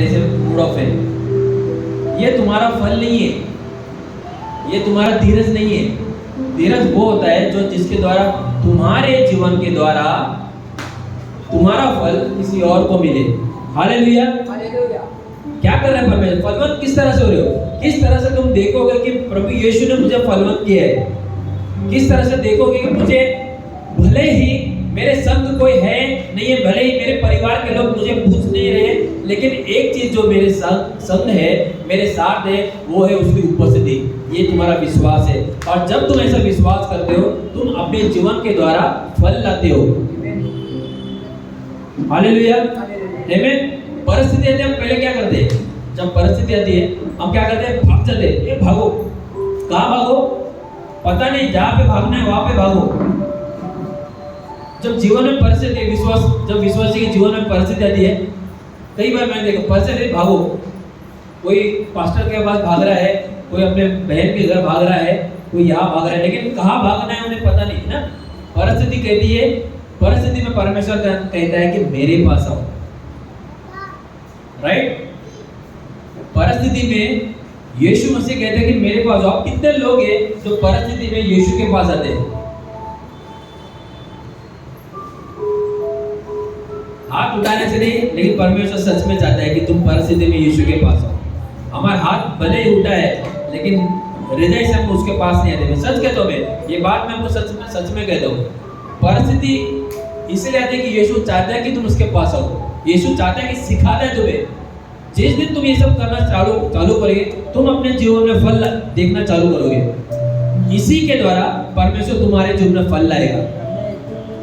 पहले से mood off है। ये तुम्हारा फल नहीं है, ये तुम्हारा धीरज नहीं है। धीरज वो होता है जो जिसके द्वारा तुम्हारे जीवन के द्वारा तुम्हारा फल किसी और को मिले। हालेलुया। क्या कर रहे हैं परमेश्वर? फलवंत किस तरह से हो रहे हो? किस तरह से तुम देखोगे कि प्रभु यीशु ने मुझे फलवंत किया है? किस तरह से देखोगे कि मुझे भले ही मेरे संग कोई है नहीं है, भले ही मेरे परिवार के लोग मुझे पूछ नहीं रहे, लेकिन एक चीज जो मेरे संग है, मेरे साथ है, वो है उसकी उपस्थिति। ये तुम्हारा विश्वास है। और जब तुम ऐसा विश्वास करते हो, तुम अपने जीवन के द्वारा फल लाते हो। हालेलुया। आमीन। परिस्थिति आती है, हम पहले क्या करते हैं? जब परिस्थिति आती है, हम क्या करते हैं? भाग चले। ये भागो। कहाँ भागो? पता नहीं, जहाँ पे भागना है वहां पे भागो। जब जीवन में परिस्थिति जब विश्वासी के जीवन में परिस्थिति आती है, कई बार मैंने देखा परिस्थिति भागो। कोई पास्टर के पास भाग रहा है, कोई अपने बहन के घर भाग रहा है, कोई यहाँ भाग रहा है, लेकिन कहाँ भागना है उन्हें पता नहीं ना। परिस्थिति कहती है, परिस्थिति में परमेश्वर कहता है कि मेरे पास आओ। राइट? परिस्थिति में यीशु मसीह कहते हैं कि मेरे पास आओ। कितने लोग हैं जो परिस्थिति में यीशु के पास आते हैं? हाथ उठाने से नहीं, लेकिन परमेश्वर सच में चाहता है कि तुम परिस्थिति में यीशु के पास आओ। हमारा हाथ भले ही उठा है, लेकिन हृदय से हम उसके पास नहीं आते। मैं सच कहता हूँ, मैं ये बात मैं आपको सच में कहता हूँ। परिस्थिति इसलिए आती है कि यीशु चाहता है कि तुम उसके पास आओ। यीशु चाहता है कि सिखाता है तुम्हें। जिस दिन तुम ये सब करना चालू करोगे, तुम अपने जीवन में फल देखना चालू करोगे। इसी के द्वारा परमेश्वर तुम्हारे जीवन में फल लाएगा।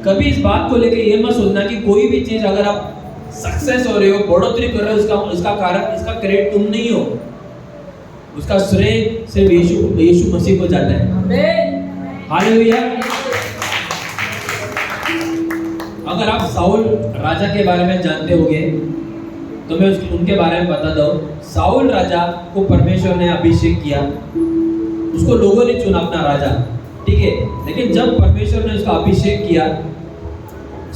कभी इस बात को लेकर ये मत सोचना कि कोई भी चीज अगर आप सक्सेस हो रहे हो, बढ़ोतरी कर रहे हो, उसका कारण, इसका क्रेडिट तुम नहीं हो। उसका श्रेय सिर्फ यीशु मसीह को जाता है। आमीन। हालेलुया। अगर आप साउल राजा के बारे में जानते होंगे, तो मैं उनके बारे में बता दूं। साउल राजा को परमेश्वर ने अभिषेक किया, उसको लोगों ने चुना अपना राजा, ठीक है। लेकिन जब परमेश्वर ने उसका अभिषेक किया,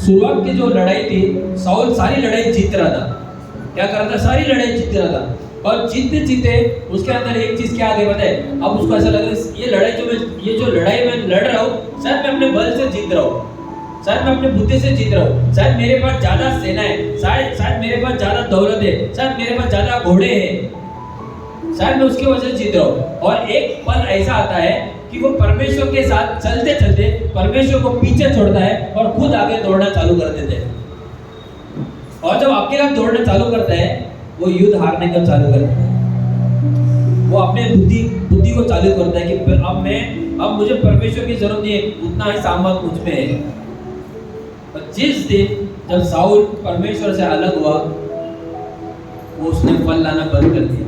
शुरुआत की जो लड़ाई थी, साउल सारी लड़ाई जीत रहा था। क्या कर रहा था? सारी लड़ाई जीत रहा था। और जीतते जीते उसके अंदर एक चीज क्या आ गई पता है? अब उसको ऐसा लग रहा है ये जो लड़ाई मैं लड़ रहा हूँ, शायद मैं अपने बल से जीत रहा हूँ, शायद मैं अपने बुद्धि से जीत रहा हूँ, शायद मेरे पास ज्यादा सेना है, शायद मेरे पास ज्यादा दौलत है, शायद मेरे पास ज्यादा घोड़े हैं, शायद मैं उसकी वजह से जीत रहा हूँ। और एक पल ऐसा आता है कि वो परमेश्वर के साथ चलते चलते परमेश्वर को पीछे छोड़ता है और खुद आगे दौड़ना चालू कर देते हैं। और जब आपके साथ दौड़ना चालू करता है, वो युद्ध हारने का चालू करता है। वो अपने बुद्धि को चालू करता है कि अब मुझे परमेश्वर की जरूरत नहीं है, उतना ही सामर्थ मुझ में है। और जिस दिन जब साउल परमेश्वर से अलग हुआ, वो उसने फल लाना बंद कर दिया।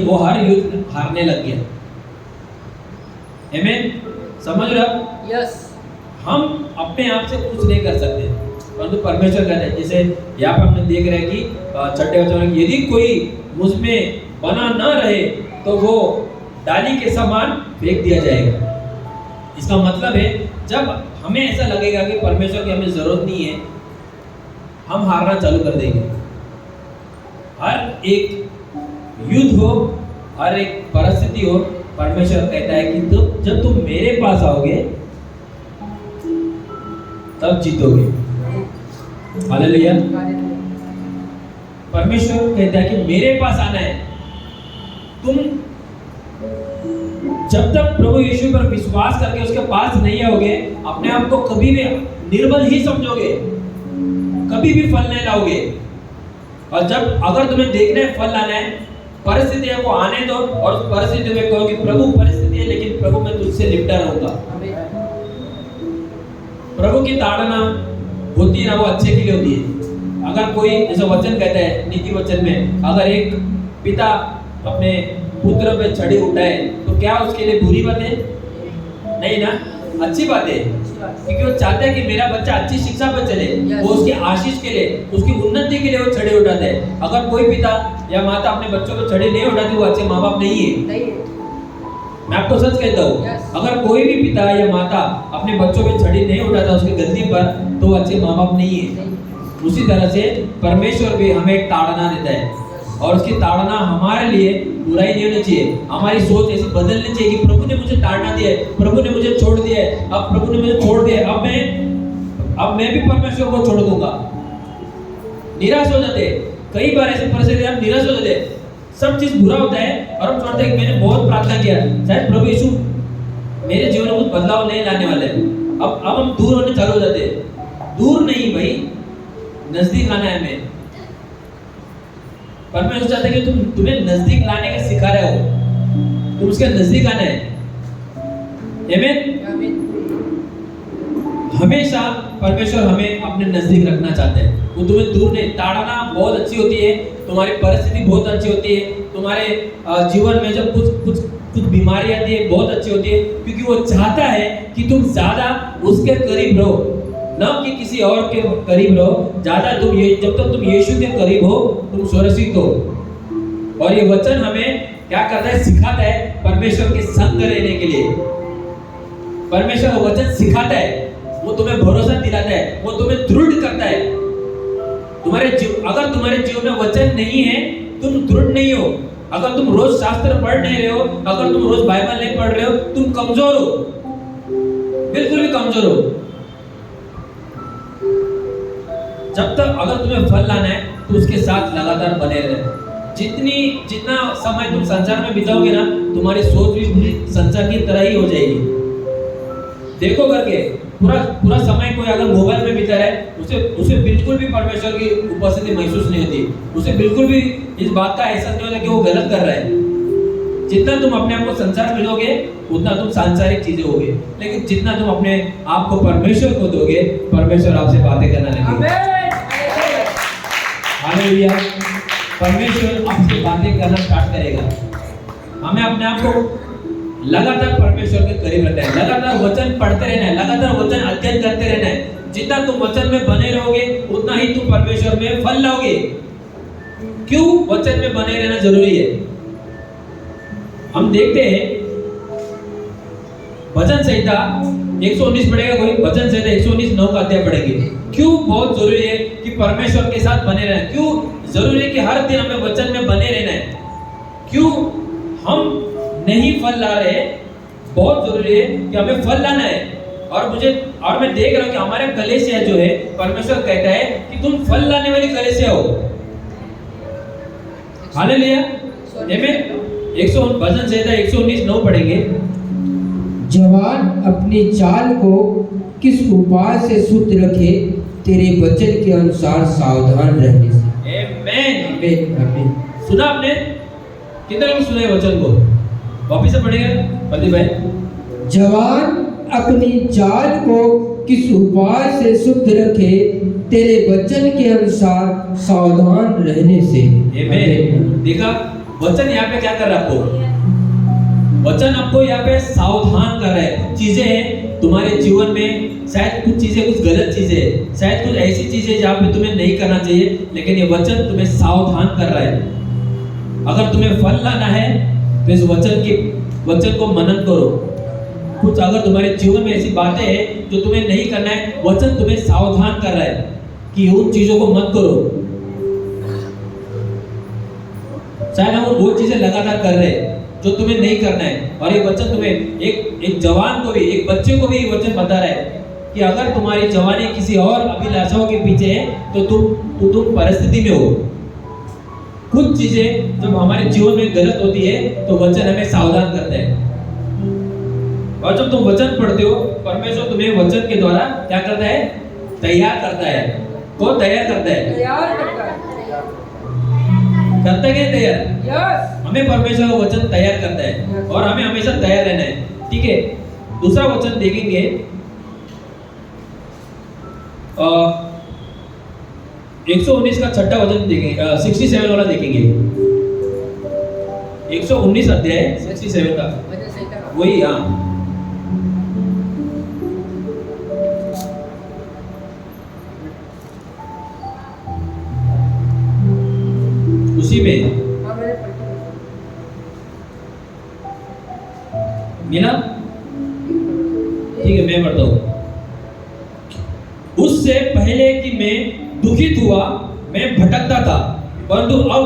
वो हर युद्ध हारने लग गया। आमीन। समझ रहे आप? यस। हम अपने आप से कुछ नहीं कर सकते, परंतु परमेश्वर कहता है। जैसे यहाँ पर हमने देख रहे हैं कि छठे वचन में, यदि कोई मुझ में बना न रहे तो वो डाली के समान फेंक दिया जाएगा। इसका मतलब है, जब हमें ऐसा लगेगा कि परमेश्वर की हमें जरूरत नहीं है, हम हारना चालू कर देंगे। हर एक युद्ध हो, हर एक परिस्थिति हो, परमेश्वर कहता है कि जब तुम मेरे पास आओगे तब जीतोगे। हालेलुया। परमेश्वर कहता है कि मेरे पास आना है। तुम जब तक प्रभु यीशु पर विश्वास करके उसके पास नहीं आओगे, अपने आप को कभी भी निर्बल ही समझोगे, कभी भी फल नहीं लाओगे। और जब अगर तुम्हें देखना है, फल लाना है, परिस्थितियों को आने दो और उस परिस्थिति में कहो कि प्रभु परिस्थिति है, लेकिन प्रभु मैं तुझसे निपटा रहूंगा। प्रभु की ताड़ना होती है ना, वो अच्छे के लिए होती है। अगर कोई, जैसे वचन कहता है नीति वचन में, अगर एक पिता अपने पुत्र पे छड़ी उठाए तो क्या उसके लिए बुरी बात है? नहीं ना, अच्छी बात है, क्योंकि वो चाहता है कि मेरा बच्चा अच्छी शिक्षा पर चले। वो उसकी आशीष के लिए, उसकी उन्नति के लिए वो छड़ी उठाते हैं। अगर कोई पिता या माता अपने बच्चों को छड़ी नहीं उठाती, वो अच्छे माँ बाप नहीं है। मैं आपको सच कहता हूँ, अगर कोई भी पिता या माता अपने बच्चों पे छड़ी नहीं उठाता उसकी गलती पर, तो वो अच्छे माँ बाप नहीं है। उसी तरह से परमेश्वर भी हमें एक ताड़ना देता है, और उसकी ताड़ना हमारे लिए बुराई नहीं होनी चाहिए। हमारी सोच ऐसी बदलनी चाहिए कि प्रभु ने मुझे ताड़ना दिया है, प्रभु ने मुझे छोड़ दिया है, अब प्रभु ने मुझे छोड़ दिया है, अब मैं भी परमेश्वर को छोड़ दूंगा। निराश हो जाते, कई बार ऐसी परिस्थिति हम निराश हो जाते, सब चीज बुरा होता है और हम सोचते हैं कि मैंने बहुत प्रार्थना किया, शायद प्रभु यीशु मेरे जीवन में कुछ बदलाव नहीं लाने वाले। अब हम दूर होने चालू हो जाते। दूर नहीं भाई, नजदीक आना है हमें। परमेश्वर चाहते हैं कि तुम्हें नजदीक लाने का सिखा रहे हो, तुम उसके नजदीक आना है। आमीन। हमेशा परमेश्वर हमें अपने नजदीक रखना चाहते हैं, वो तुम्हें दूर नहीं। ताड़ना बहुत अच्छी होती है, तुम्हारी परिस्थिति बहुत अच्छी होती है, तुम्हारे जीवन में जब कुछ बीमारी आती है बहुत अच्छी होती है, क्योंकि वो चाहता है कि तुम ज्यादा उसके करीब रहो, न कि किसी और के करीब रहो। ज्यादा जब तक तुम यीशु के करीब हो तुम सुरक्षित हो। और ये वचन हमें क्या करता है, सिखाता है परमेश्वर के संग रहने के लिए। परमेश्वर का वचन सिखाता है, वो तुम्हें भरोसा दिलाता है, वो तुम्हें दृढ़ करता है। अगर तुम्हारे जीवन में वचन नहीं है तुम दृढ़ नहीं हो। अगर तुम रोज शास्त्र पढ़ नहीं रहे हो, अगर तुम रोज बाइबल नहीं पढ़ रहे हो, तुम कमजोर हो, बिल्कुल भी कमजोर हो। जब तक अगर तुम्हें फल लाना है तो उसके साथ लगातार बने रहना। जितना समय तुम संसार में बिताओगे ना, तुम्हारी सोच भी संसार की तरह ही हो जाएगी। देखो करके पूरा समय कोई अगर मोबाइल में बिता रहा है, उसे बिल्कुल भी परमेश्वर की उपस्थिति महसूस नहीं होती, उसे बिल्कुल भी इस बात का एहसास नहीं होता कि वो गलत कर रहा है। जितना तुम अपने आप को संसार में दोगे उतना तुम सांसारिक चीजें होगे, लेकिन जितना तुम अपने आप को परमेश्वर को दोगे, परमेश्वर आपसे बातें करना लगेगा। हालेलुया। परमेश्वर आपसे बातें करना स्टार्ट करेगा। हमें अपने आप को लगातार परमेश्वर के करीब रखना है, लगातार वचन पढ़ते रहना है, लगातार वचन अध्ययन करते रहना है। जितना तुम वचन में बने रहोगे उतना ही तुम परमेश्वर में फल लाओगे। क्यों वचन में बने रहना जरूरी है? हम देखते हैं भजन संहिता 119 पढ़ेगा कोई, भजन संहिता 119 9 का अध्याय पढ़ेंगे। क्यों बहुत जरूरी है कि परमेश्वर के साथ बने रहना? क्यों जरूरी है कि हर दिन हमें वचन में बने रहना है? क्यों हम नहीं फल ला रहे? बहुत जरूरी है कि हमें फल लाना है। और मैं देख रहा हूं कि हमारे कलीसिया जो है, परमेश्वर कहता है कि तुम फल लाने वाली कलीसिया हो। हालेलुया। आमीन। भजन संहिता 119 9 पढ़ेंगे। जवान अपनी चाल को किस उपाय से शुद्ध रखे, तेरे वचन के अनुसार सावधान रहने से। आमीन। सुना आपने? कितने लोग सुने वचन को? वापिस से पढ़ेगा प्रदीप भाई। जवान अपनी चाल को किस उपाय से शुद्ध रखे, तेरे वचन के अनुसार सावधान रहने से। देखा वचन यहाँ पे क्या कर रहा है आपको? वचन आपको यहाँ पे सावधान कर रहा है। चीजें हैं तुम्हारे जीवन में, शायद कुछ चीजें, कुछ गलत चीजें, शायद कुछ ऐसी चीजें जहाँ पे तुम्हें नहीं करना चाहिए, लेकिन ये वचन तुम्हें सावधान कर रहा है। अगर तुम्हें फल लाना है तो इस वचन को मनन करो। कुछ अगर तुम्हारे जीवन में ऐसी बातें हैं जो तुम्हें नहीं करना है, वचन तुम्हें सावधान कर रहा है कि उन चीजों को मत करो। शायद हम वो चीजें लगातार कर रहे हैं जो तुम्हें नहीं करना है, और ये वचन तुम्हें एक जवान को भी, एक बच्चे को भी ये वचन बता रहा है कि अगर तुम्हारी जवानी किसी और अभिलाषाओं के पीछे है तो तुम परिस्थिति में हो। कुछ चीजें जब हमारे जीवन में गलत होती है तो वचन हमें सावधान करता है। और जब तुम वचन पढ़ते हो, परमेश्वर तुम्हें वचन के द्वारा क्या करता है? तैयार करता है। कौन तैयार करता है? तैयार करता है। करता है क्या तैयार? यस। हमें परमेश्वर का वचन तैयार करता है और हमें हमेशा तैयार रहना है। ठीक है। दूसरा वचन देखेंगे 119 का छठा वचन देखेंगे, 67 वाला देखेंगे। 119 अध्याय 67 का वही। हाँ, उसी में मिला। ठीक है, मैं पढ़ता हूं। उससे पहले कि मैं दुखित हुआ, मैं भटकता था, परंतु अब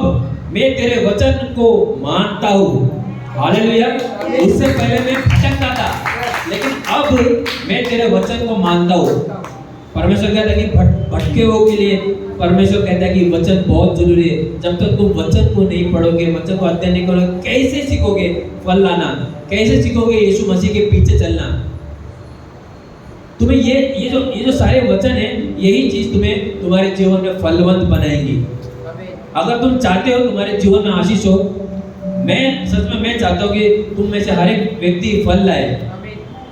मैं तेरे वचन को मानता हूँ। हालेलुया। उससे पहले मैं भटकता था, लेकिन अब मैं तेरे वचन को मानता हूँ। परमेश्वर कहता है कि भटके हो के लिए परमेश्वर कहता है कि वचन बहुत जरूरी है। जब तक तुम वचन को नहीं पढ़ोगे, वचन को अध्ययन नहीं करोगे, कैसे सीखोगे फल लाना? कैसे सीखोगे यीशु मसीह के पीछे चलना? तुम्हें ये जो सारे वचन है, यही चीज तुम्हें तुम्हारे जीवन में फलवंत बनाएंगी। अगर तुम चाहते हो तुम्हारे जीवन में आशीष हो, मैं सच में मैं चाहता हूँ कि तुम में से हर एक व्यक्ति फल लाए।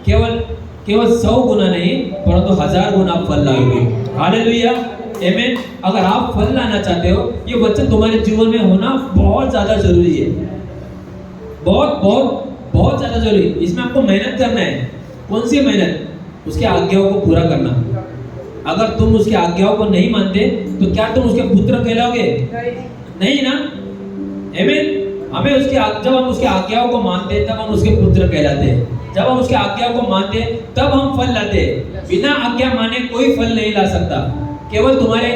केवल 100 गुना नहीं, परंतु 1000 गुना फल लाओगे। हालेलुया, आमीन। अगर आप फल लाना चाहते हो, ये वचन तुम्हारे जीवन में होना बहुत ज्यादा जरूरी है। बहुत ज्यादा जरूरी। इसमें आपको मेहनत करना है। कौन सी मेहनत? उसके आज्ञाओं को पूरा करना। अगर तुम उसकी आज्ञाओं को नहीं मानते तो क्या तुम उसके पुत्र कहलाओगे? नहीं ना, आमीन। जब हम उसकी आज्ञाओं को मानते हैं, तब हम उसके पुत्र कहलाते हैं। जब हम उसकी आज्ञाओं को मानते हैं, तब हम फल लाते हैं। बिना आज्ञा माने कोई फल नहीं ला सकता। केवल तुम्हारे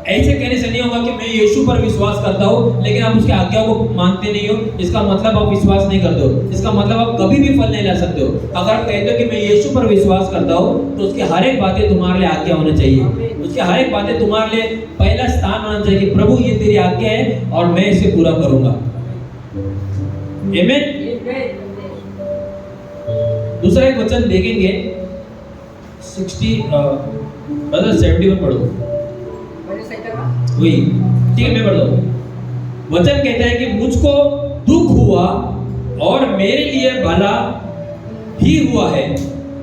ऐसे कहने से नहीं होगा कि मैं यीशु पर विश्वास करता हूँ, लेकिन आप उसकी आज्ञाओं को मानते नहीं हो, इसका मतलब आप विश्वास नहीं करते हो। इसका मतलब आप कभी भी फल नहीं ला सकते हो। अगर आप कहते हो कि मैं यीशु पर विश्वास करता हूँ, तो उसकी हर एक बातें तुम्हारे लिए आज्ञा होनी चाहिए। उसकी हर एक बातें तुम्हारे लिए पहला स्थान होना चाहिए कि प्रभु ये तेरी आज्ञा है और मैं इसे पूरा करूंगा। आमीन। दूसरा एक वचन देखेंगे 71 पढ़ो। वही, ठीक है, मैं पढ़ दो। वचन कहता है कि मुझको दुख हुआ और मेरे लिए भला भी हुआ है,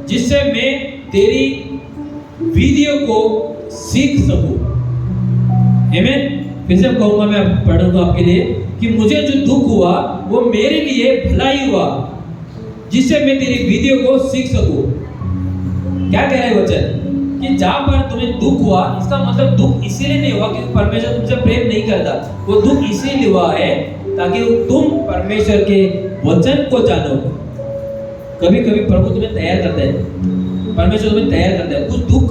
जिससे मैं तेरी विधियों को सीख सकूं। आमीन। फिर से कहूंगा, मैं पढ़ूंगा आपके लिए कि मुझे जो दुख हुआ वो मेरे लिए भलाई हुआ, जिससे मैं तेरी विधियों को सीख सकूं। क्या कह रहा है वचन? कि जहां पर तुम्हें दुख हुआ, इसका मतलब दुख इसीलिए नहीं हुआ कि परमेश्वर तुमसे प्रेम नहीं करता। वो दुख इसीलिए हुआ है ताकि तुम परमेश्वर के वचन को जानो। कभी कभी प्रभु तुम्हें तैयार करता है, परमेश्वर तुम्हें तैयार करता है। कुछ दुख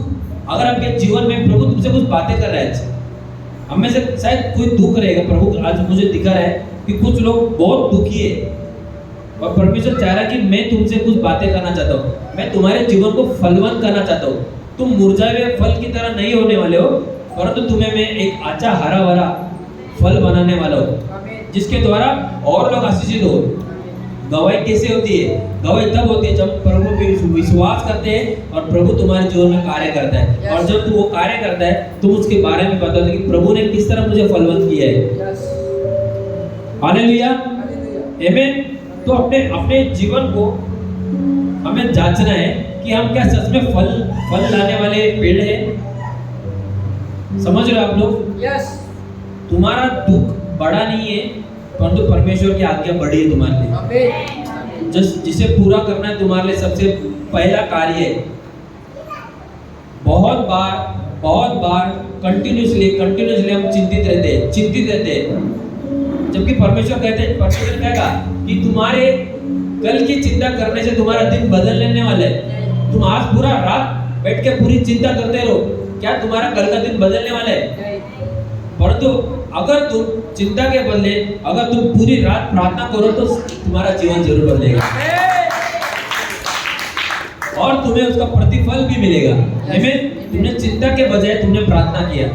अगर आपके जीवन में प्रभु तुमसे कुछ बातें कर रहा है, हमें से शायद कोई दुख रहेगा। प्रभु आज मुझे दिखा रहा है कि कुछ लोग बहुत दुखी है और परमेश्वर चाह रहा है कि मैं तुमसे कुछ बातें करना चाहता हूँ, मैं तुम्हारे जीवन को फलवंत करना चाहता हूँ। तुम मुरझाए हुए फल की तरह नहीं होने वाले हो, परंतु तुम्हें मैं एक अच्छा हरा भरा फल बनाने वाला हूँ, जिसके द्वारा और लोग आशीषित हो। गवाही कैसे होती है? गवाही तब होती है जब प्रभु पे विश्वास करते हैं और प्रभु तुम्हारे जीवन में कार्य करता है। और जब तू वो कार्य करता है, तुम उसके बारे में बताते हो कि प्रभु ने किस तरह मुझे फलवंत किया है। हालेलुया, आमीन। तो अपने जीवन को हमें जांचना है कि हम क्या सच में फल लाने वाले पेड़ हैं। समझ रहे हो आप लोग? यस। तुम्हारा दुख बड़ा नहीं है, परंतु परमेश्वर की आज्ञा बड़ी है तुम्हारे लिए। जिसे पूरा करना है तुम्हारे लिए सबसे पहला कार्य है। बहुत बार कंटिन्यूसली हम चिंतित रहते हैं। जबकि परमेश्वर कहेगा कि तुम्हारे कल की चिंता करने से तुम्हारा दिन बदल लेने वाला है। तुम आज पूरा रात बैठ के पूरी चिंता करते रहो, क्या तुम्हारा कल का दिन बदलने वाला है? परंतु अगर तुम चिंता के बदले अगर तुम पूरी रात प्रार्थना करो तो तुम्हारा जीवन जरूर बदलेगा और तुम्हें उसका प्रतिफल भी मिलेगा। आमीन। तुमने चिंता के बजाय तुमने प्रार्थना किया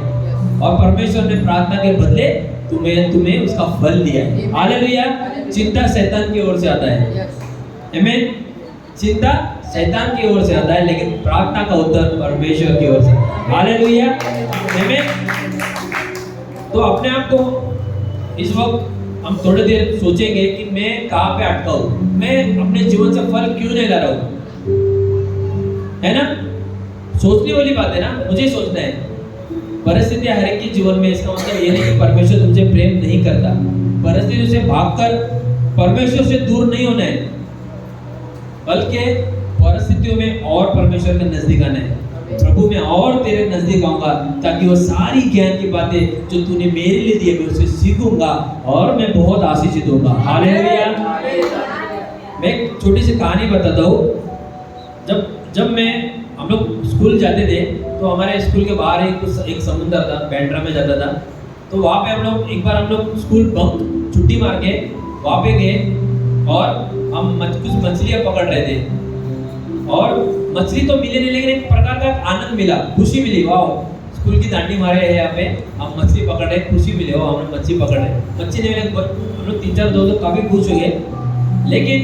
और परमेश्वर ने प्रार्थना के बदले तुम्हें उसका फल दिया। हालेलुया। चिंता शैतान की ओर से आता है। आमीन। चिंता शैतान की ओर से आता है, लेकिन प्रार्थना का उत्तर परमेश्वर की ओर से। हालेलुया। आमीन। तो अपने आप को इस वक्त हम थोड़ी देर सोचेंगे कि मैं कहाँ पे अटका हूँ, मैं अपने जीवन से फल क्यों नहीं ला रहा हूँ, है ना? सोचने वाली बात है ना, मुझे सोचना है। परिस्थितियां हर एक के जीवन में, इसका मतलब ये नहीं कि परमेश्वर तुमसे प्रेम नहीं करता। परिस्थितियों से भागकर परमेश्वर से दूर नहीं होना है, बल्कि परिस्थितियों में और परमेश्वर के नजदीक आना है। प्रभु मैं और तेरे नजदीक आऊंगा ताकि वो सारी ज्ञान की बातें जो तूने मेरे लिए दी है मैं उसे सीखूंगा और मैं बहुत आशीषित होऊंगा। हालेलुया। मैं एक छोटी सी कहानी बताता हूँ। जब हम लोग स्कूल जाते थे तो हमारे स्कूल के बाहर एक समुंदर था, बैंड्रा में जाता था। तो वहाँ पे एक बार हम लोग स्कूल बंक छुट्टी मार के वहाँ पे गए और हम कुछ मछलियाँ पकड़ रहे थे। और मछली तो मिले नहीं, लेकिन एक प्रकार का आनंद मिला, खुशी मिली। वाह, स्कूल की दांडी मारे हैं यहाँ पे, हम मछली पकड़ रहे, खुशी मिले, हो हमने मछली पकड़ रहे। मछली नहीं मिले, हम लोग 3-4 दोस्त काफ़ी खुश हो गए। लेकिन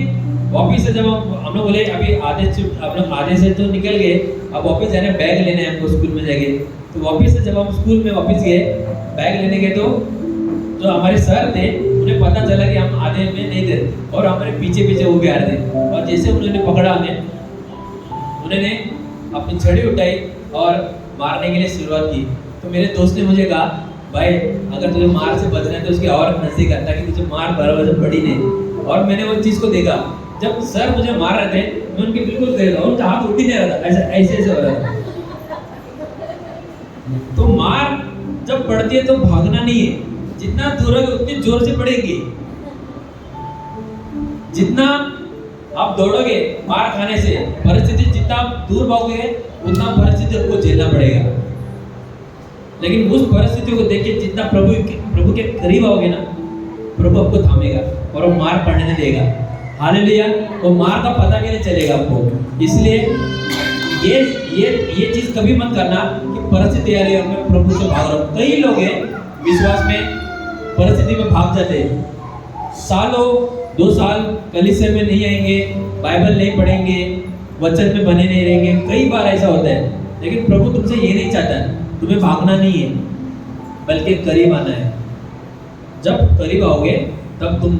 वापिस से जब हम लोग बोले अभी हम लोग आधे से तो निकल गए, अब वापिस जाने बैग लेने हमको स्कूल में जाके। तो वापिस से जब हम स्कूल में वापिस गए बैग लेने गए, तो जो हमारे सर थे उन्हें पता चला कि हम आधे में नहीं थे और हमारे पीछे पीछे वो भी आ रहे थे। और जैसे उन्होंने पकड़ा हमें, उन्होंने अपनी छड़ी उठाई और मारने के लिए शुरुआत की। तो मेरे दोस्त ने मुझे कहा, भाई अगर तुझे मार से बचना है तो उसकी और नजदीक आता कि तुझे मार बराबर पड़ी नहीं। और मैंने वो चीज़ को देखा, जब सर मुझे मार रहे थे मैं उनके बिल्कुल देख रहा, उनका हाथ उठ ही नहीं रहा था, ऐसे हो रहा था। तो मार जब पड़ती है तो भागना नहीं है, जितना दूर है उतनी जोर से पड़ेगी। जितना आप दौड़ोगे मार खाने से, परिस्थिति जितना आप दूर भागोगे उतना परिस्थिति आपको झेलना पड़ेगा। लेकिन उस परिस्थिति को देख के जितना प्रभु के करीब आओगे ना, प्रभु आपको थामेगा और वो मार पड़ने नहीं देगा। हालेलुया। वो मार का पता भी नहीं चलेगा आपको। इसलिए ये चीज कभी मत करना कि परिस्थिति आ रही है और मैं प्रभु से भाग रहा हूँ। कई लोग हैं विश्वास में परिस्थिति में भाग जाते हैं, सालों 2 साल कलीसिया में नहीं आएंगे, बाइबल नहीं पढ़ेंगे, वचन में बने नहीं रहेंगे। कई बार ऐसा होता है। लेकिन प्रभु तुमसे ये नहीं चाहता, तुम्हें भागना नहीं है बल्कि करीब आना है। जब करीब आओगे तब तुम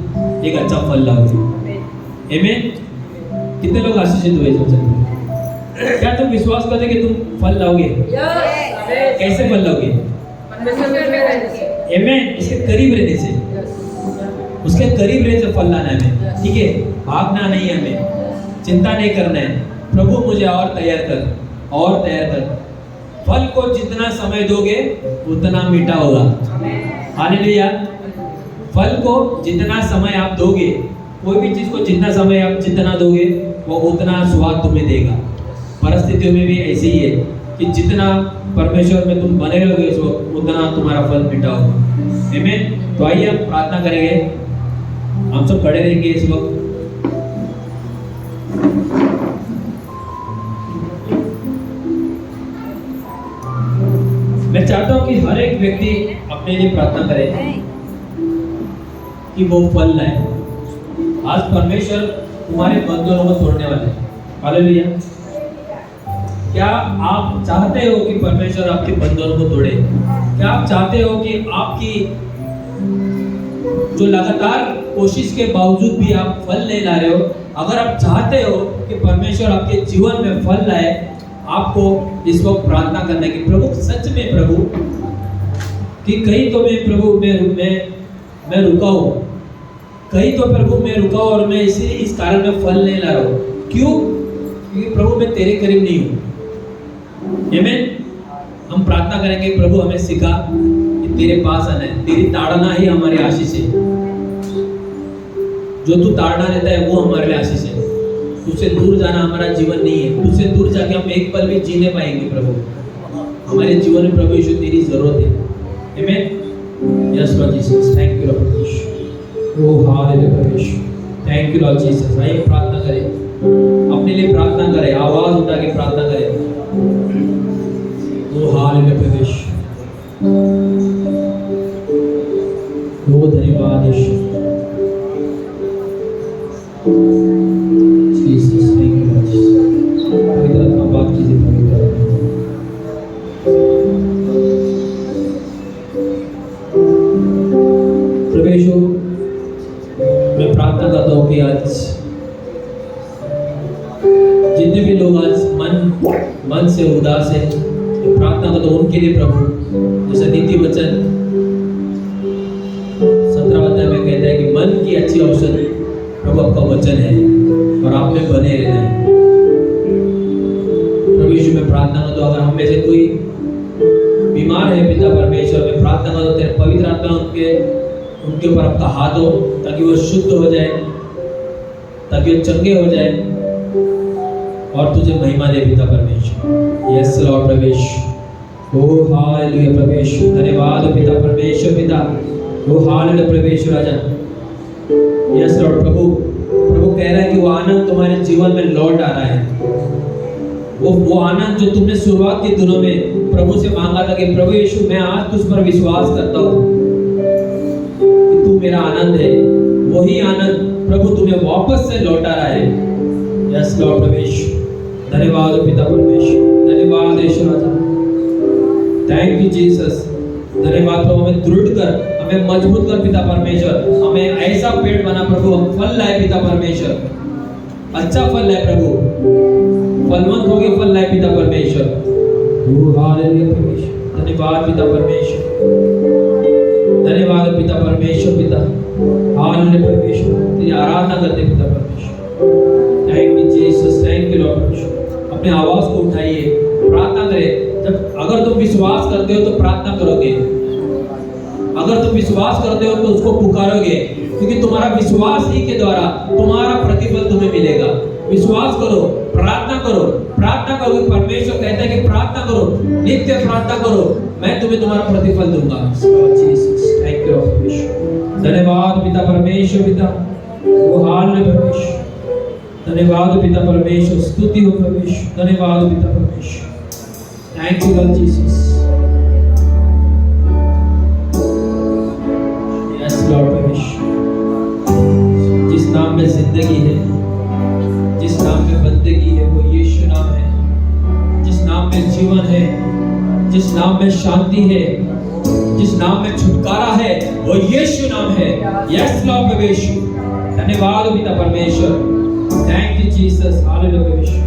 एक अच्छा फल लाओगे। आमीन। कितने लोग आशीषित हुए इस वचन में? क्या तुम विश्वास करते कि तुम फल लाओगे? कैसे फल लाओगे? आमीन। इसके करीब रहने से, उसके करीब रहने से फल लाना है हमें। ठीक है, भागना नहीं है हमें, चिंता नहीं करना है। प्रभु मुझे और तैयार कर, और तैयार कर। फल को जितना समय दोगे उतना मीठा होगा। हालेलुया। फल को जितना समय आप दोगे, कोई भी चीज को जितना समय आप जितना दोगे वो उतना स्वाद तुम्हें देगा। परिस्थितियों में भी ऐसे ही है कि जितना परमेश्वर में तुम बने रहोगे इस वक्त उतना तुम्हारा फल मीठा होगा। आमीन। तो आइए हम प्रार्थना करेंगे, हम सब खड़े रहेंगे इस वक्त। मैं चाहता हूं कि हर एक व्यक्ति अपने लिए प्रार्थना करे कि वो फल लाए। आज परमेश्वर तुम्हारे बंधनों को तोड़ने वाले हैं। हालेलुया। क्या आप चाहते हो कि परमेश्वर आपके बंधनों को तोड़े? क्या आप चाहते हो कि आपकी जो लगातार कोशिश के बावजूद भी आप फल नहीं ला रहे हो, अगर आप चाहते हो कि परमेश्वर आपके जीवन में फल लाए, आपको इस वक्त प्रार्थना करना है कि प्रभु सच में प्रभु कि कहीं तो मैं प्रभु मैं रुका हूँ, कहीं तो प्रभु मैं रुका हूँ और मैं इस कारण में फल नहीं ला रहा हूँ। क्यों? क्योंकि प्रभु मैं तेरे करीब नहीं हूँ। आमीन। हम प्रार्थना करेंगे प्रभु हमें सिखा कि तेरे पास आना है, तेरी ताड़ना ही हमारी आशीष है। जो तू ताड़ना देता है वो हमारे लिए आशीष है। तुझसे दूर जाना हमारा जीवन नहीं है। तुझसे दूर जाके हम एक पल भी जीने पाएंगे प्रभु। हमारे जीवन में प्रभु यीशु तेरी जरूरत है। आमीन। Yes Lord Jesus, thank you Lord Yeshu. Oh hallelujah प्रभु Yeshu, thank you Lord Jesus. आइए प्रार्थना करें, अपने लिए प्रार्थना करें, आवाज उठा के प्रार्थना करें। ओह हालेलुया प्रभु यीशु, ओह धन्यवाद Yeshu. Jesus, thank you Lord Jesus. पवित्र आत्मा बात कीजिए पवित्र आत्मा। प्रभु यीशु, मैं प्रार्थना करता हूँ कि आज जितने भी लोग आज मन से उदास है, मैं प्रार्थना करता हूँ उनके लिए प्रभु, जैसे नीति वचन 17 अध्याय में कहता है कि मन की अच्छी औषधि प्रभु आपका वचन है और आप में बने रहना है। प्रभु यीशु, मैं प्रार्थना करता हूँ अगर हम में से कोई बीमार है पिता परमेश्वर, मैं प्रार्थना करता हूँ तेरे पवित्र आत्मा उनके ऊपर आपका हाथ हो ताकि वो शुद्ध हो जाए, ताकि वो चंगे हो जाए और तुझे महिमा दे पिता परमेश्वर। यस लॉर्ड प्रभु यीशु। ओ हालेलुया प्रभु यीशु, धन्यवाद पिता परमेश्वर पिता। ओ हालेलुया प्रभु यीशु राजा। यस लॉर्ड, प्रभु कह रहा है कि वो आनंद तुम्हारे जीवन में लौट आ रहा है। वो आनंद जो तुमने शुरुआत के दिनों में प्रभु से मांगा था कि प्रभु यीशु मैं आज तुझ पर विश्वास करता हूँ कि तू मेरा आनंद है, वही आनंद प्रभु तुम्हें वापस से लौटा रहा है। यस लॉर्ड प्रभु यीशु, धन्यवाद पिता परमेश्वर, धन्यवाद यीशु राजा। Thank you Jesus. धन्यवाद प्रभु, हमें दृढ़ कर, हमें मजबूत कर पिता परमेश्वर, हमें ऐसा पेड़ बना प्रभु, हम फल लाए पिता परमेश्वर, अच्छा फल लाए प्रभु, फलवंत होके फल लाए पिता परमेश्वर। ओ हालेलुया परमेश्वर, धन्यवाद पिता परमेश्वर, धन्यवाद पिता परमेश्वर पिता। हालेलुया परमेश्वर, तेरी आराधना करते पिता परमेश्वर। Thank you Jesus, thank you Lord. अपने आवाज को उठाइए, प्रार्थना करें। जब अगर तुम विश्वास करते हो तो प्रार्थना करोगे, अगर तुम विश्वास करते हो तो उसको पुकारोगे, क्योंकि तुम्हारा विश्वास ही के द्वारा तुम्हारा प्रतिफल तुम्हें मिलेगा। विश्वास करो, प्रार्थना करो, प्रार्थना करो। परमेश्वर कहता है कि प्रार्थना करो, नित्य प्रार्थना करो, मैं तुम्हें तुम्हारा प्रतिफल दूंगा। थैंक यू परमेश्वर, धन्यवाद पिता परमेश्वर पिता। ओ हालेलुया परमेश्वर, धन्यवाद पिता परमेश्वर, स्तुति हो परमेश्वर, धन्यवाद पिता परमेश्वर। Thank you Lord Jesus. Yes Lord परमेश्वर, जिस नाम में जिंदगी है, जिस नाम में बंदगी है, वो यीशु नाम है। जिस नाम में जीवन है, जिस नाम में शांति है, जिस नाम में छुटकारा है, वो यीशु नाम है। यस लॉर्ड परमेश्वर, धन्यवाद पिता परमेश्वर। थैंक यू जीसस, हालेलुया परमेश्वर।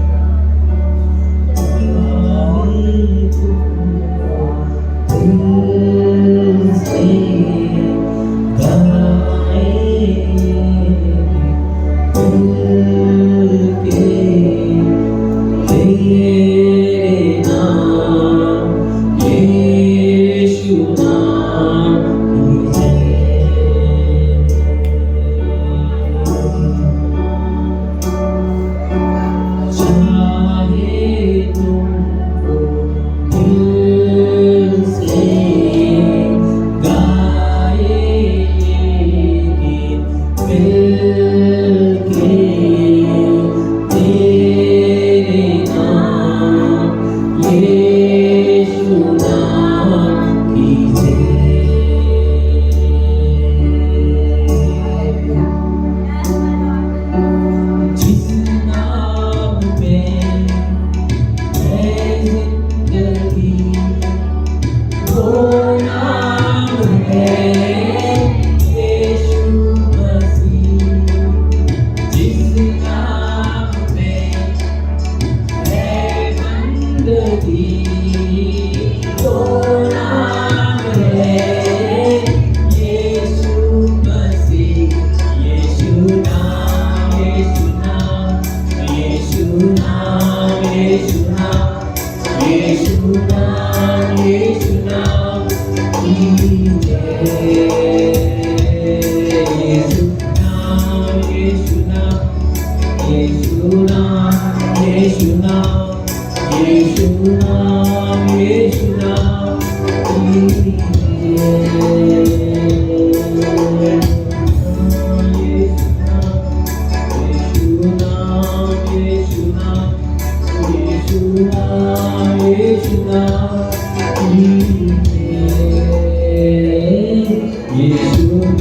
Yeshua,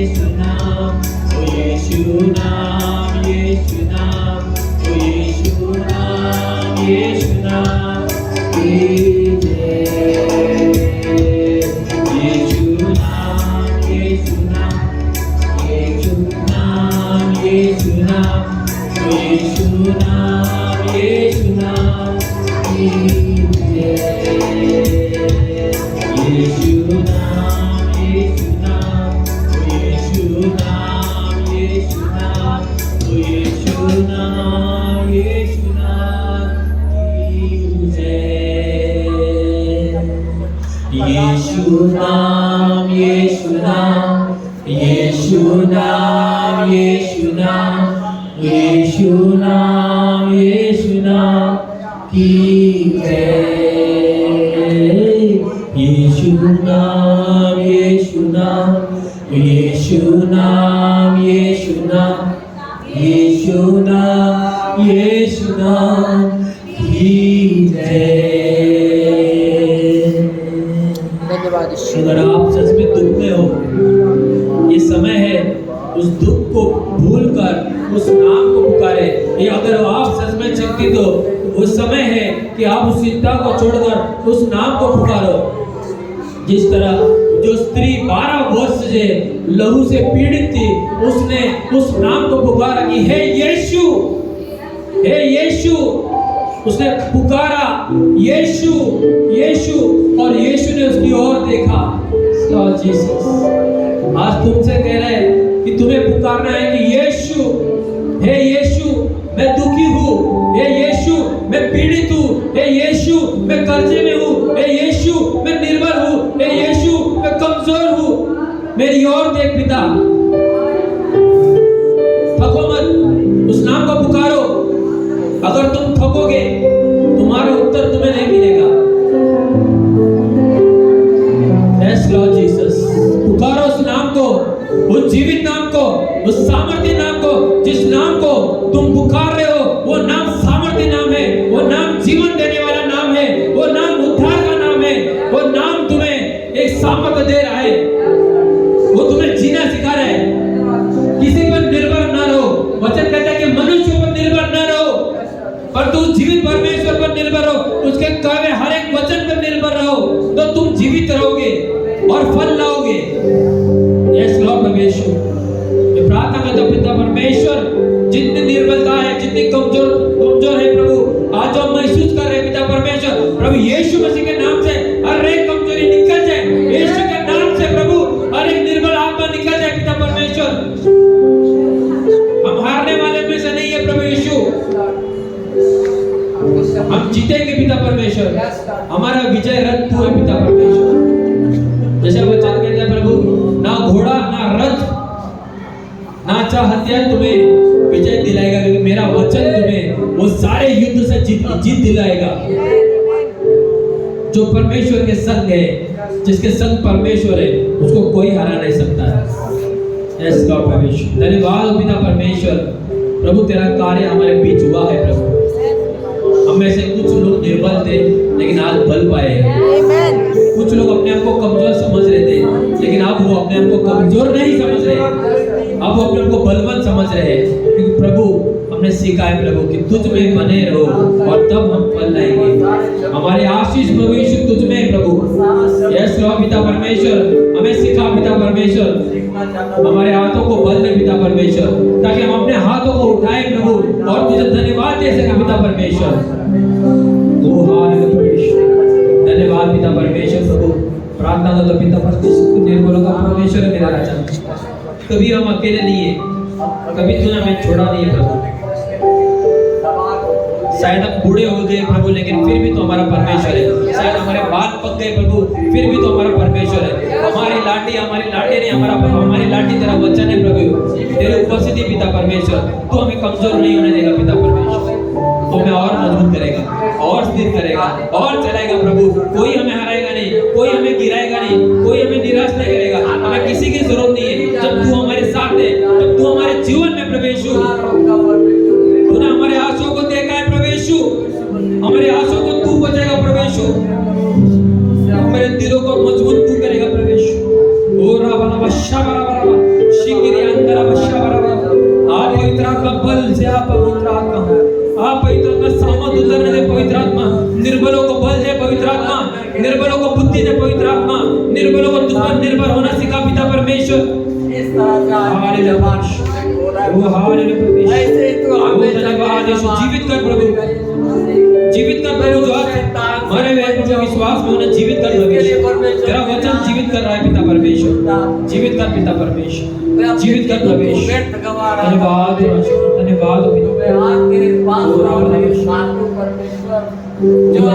यीशु नाम, ओ यीशु नाम, यीशु नाम, ओ यीशु नाम, यीशु नाम की जय। यीशु नाम, यीशु नाम, यीशु नाम, यीशु नाम, ओ यीशु नाम, यीशु नाम की जय। यीशु नाम, यीशु नाम, ओ यीशु नाम, यीशु नाम, ओ यीशु नाम, यीशु नाम की जय। यीशु नाम, यीशु नाम, यीशु नाम, यीशु नाम, यीशु नाम, यीशु नाम की जय। यीशु नाम, यीशु नाम, यीशु नाम, यीशु नाम, यीशु नाम, यीशु नाम की जय। धन्यवाद यीशु। अगर आप सच में दुख में हो, ये समय है उस दुख को भूलकर उस नाम को पुकारे। ये अगर आप सच में चिंतित हो, उस समय है कि आप उस चिंता को छोड़कर उस नाम को पुकारो। जिस तरह जो स्त्री 12 वर्ष से लहू से पीड़ित थी, उसने उस नाम को पुकारा कि हे यीशु, हे यीशु। उसने पुकारा यीशु, यीशु, और यीशु ने उसकी ओर देखा। लॉर्ड जीसस, आज तुमसे कह रहे हैं कि तुम्हें पुकारना है कि यीशु, हे यीशु, मैं दुखी हूँ, हे यीशु, मैं पीड़ित हूँ, हे यीशु, मैं कर्जे में हूँ, हे यीशु, मैं निर्बल हूँ, हे यीशु, मैं कमजोर हूँ, मेरी ओर देख पिता। थको मत, उस नाम को पुकारो। अगर तुम थकोगे, तुम्हारा उत्तर तुम्हें नहीं मिलेगा। यस लॉर्ड जीसस, पुकारो उस नाम को, उस जीवित नाम को, उस सामर्थ्य नाम को। जिस नाम को तुम पुकार रहे हो, वो नाम सामर्थ्य नाम है, वो नाम जीवन देने वाला नाम है, वो नाम उद्धार का नाम है, वो नाम तुम्हें एक सामर्थ्य दे रहा है, वो तुम्हें जीना सिखा रहा है। किसी पर निर्भर ना रहो। वचन कहता है कि मनुष्य पर निर्भर ना रहो, पर तू जीवित परमेश्वर पर निर्भर रहो, उसके कहे हर एक वचन पर निर्भर रहो, तो तुम जीवित रहोगे और फल लाओगे। यस लॉर्ड परमेश्वर, मैं प्रार्थना करता हूं पिता परमेश्वर, जितनी निर्बलता है, जितनी कमजोर है प्रभु, आज हम महसूस कर रहे हैं पिता परमेश्वर, प्रभु यीशु मसीह के नाम से हर एक कमजोरी निकल जाए। यीशु के नाम से प्रभु हर एक निर्बल आत्मा निकल जाए पिता परमेश्वर। हम हारने वाले में से नहीं है प्रभु यीशु, हम जीतेंगे पिता परमेश्वर। हमारा विजय रथ तू है पिता परमेश्वर। जैसे वचन कहते हैं प्रभु, ना घोड़ा ना रथ ना अच्छा हथियार तुम्हें विजय दिलाएगा, क्योंकि मेरा वचन तुम्हें वो सारे युद्ध से जीत दिलाएगा। जो परमेश्वर के संग है, जिसके संग परमेश्वर है, उसको कोई हरा नहीं सकता है। यस लॉर्ड परमेश्वर, धन्यवाद पिता परमेश्वर। प्रभु तेरा कार्य हमारे बीच हुआ है प्रभु। हम में से कुछ लोग निर्बल थे, लेकिन आज बल पाए हैं। कुछ लोग अपने आप को कमजोर समझ रहे थे, लेकिन अब वो अपने आप को कमजोर नहीं समझ रहे, अब वो अपने आप को बलवान समझ रहे हैं। क्योंकि प्रभु हमने सीखा है प्रभु कि तुझ में बने रहो और तब हम फल लाएंगे। हमारे आशीष प्रभु यीशु तुझ में प्रभु। यस लॉर्ड पिता परमेश्वर, हमें सिखा पिता परमेश्वर, हमारे हाथों को बल दे पिता परमेश्वर, ताकि हम अपने हाथों को उठाएं प्रभु और तुझे धन्यवाद दे सकें पिता परमेश्वर। धन्यवाद पिता परमेश्वर प्रभु। प्रार्थना करता पिता परमेश्वर, निर्बलों का परमेश्वर मेरा राजा। कभी हम अकेले नहीं है, कभी तूने हमें छोड़ा नहीं है प्रभु। शायद हम बूढ़े हो गए प्रभु, लेकिन फिर भी तो हमारा परमेश्वर है। शायद हमारे बाल पक गए प्रभु, फिर भी तो हमारा परमेश्वर है। हमारी लाठी नहीं, हमारी लाठी तेरा वचन है प्रभु। तेरी उपस्थिति पिता परमेश्वर, तू हमें कमजोर नहीं होने देगा पिता परमेश्वर। तो हमें और मजबूत करेगा, और स्थिर करेगा, और चलाएगा प्रभु। कोई हमें हराएगा नहीं, कोई हमें गिराएगा नहीं, कोई हमें निराश नहीं करेगा। हमें किसी की जरूरत नहीं है। जब तू हमारे साथ है, जब तू हमारे जीवन में प्रवेश हो, तूने हमारे आंसुओं को देखा है प्रवेशु, हमारे आंसुओं को तू बचाएगा प्रवेशु, हमारे दिलों को मजबूत तू करेगा प्रवेशु। ओ राबा राबा शाबा राबा बल से आप पवित्र आत्मा आप पवित्र आत्मा सामर्थ उतरने दे पवित्र आत्मा निर्बलों को बल दे पवित्र आत्मा निर्बलों को बुद्धि दे पवित्र आत्मा निर्बलों को तुझ पर निर्भर होना सिखा पिता परमेश्वर इस तरह का हालेलुया ओ हालेलुया ऐसे तो हमें धन्यवाद यीशु जीवित कर प्रभु जीवित कर प्रभु जो आज मरे हुए प्रभु विश्वास में उन्हें जीवित कर प्रभु तेरा वचन जीवित कर रहा है पिता परमेश्वर जीवित कर पिता परमेश्वर जीवित कर परमेश्वर धन्यवाद धन्यवाद आज तेरे पास परमेश्वर जो